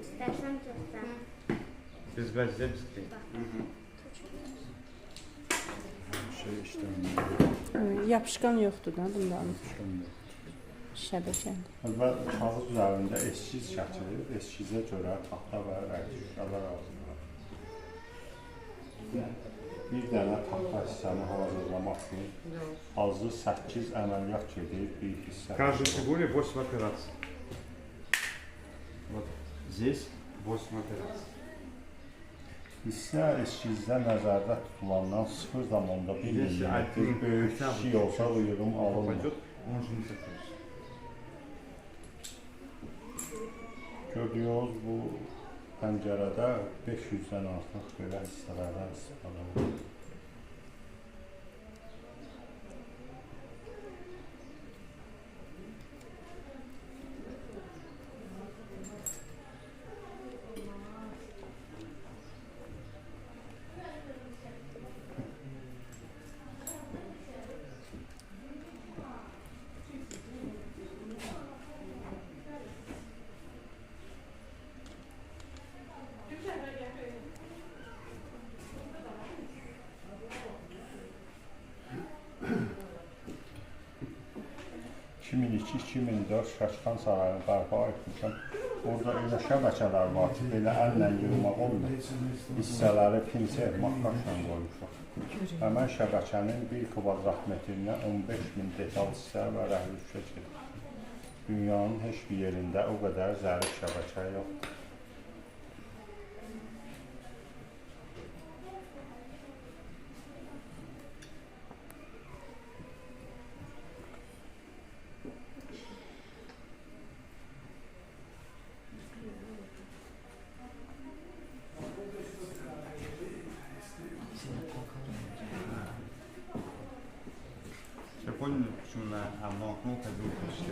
İstersen göster. Biz vəzifə bitti. Şey işləmir. Yapışqan yoxdur da bundan. İşləmir. Şəbəkədir. Əvvəl kağız üzərində eskiz çəkilir. Eskizə görə taxta və rəng şüşələr hazırlanır. Bir dənə taxta hissəni hazırlamaq üçün azı 8 əməliyyat gedir, bir hissə. В каждой фигуре 8 операций. Вот здесь 8 операций. Hissə eskizdə nəzərdə tutulandan 0,1 mm böyük kiçik olsa uyğun alınmır. Пойдет, он же не такой. Gördüyünüz bu pəncərədə 500-dən artıq belə hissələrdən istifadə olunur. Şaşqan sarayını bərpa etmişəm. Orada elə şəbəkələr var ki, belə əllə yığmaq olmur. Hissələri pinser, maqqaşla qoymuşuq. Həmən şəbəkənin 1 kvadrat metrinə 15.000 detal hissə və rəhlüşə gedir. Dünyanın heç bir yerində o qədər zərif şəbəkə yoxdur. Я понял, почему на одно окно ходил почти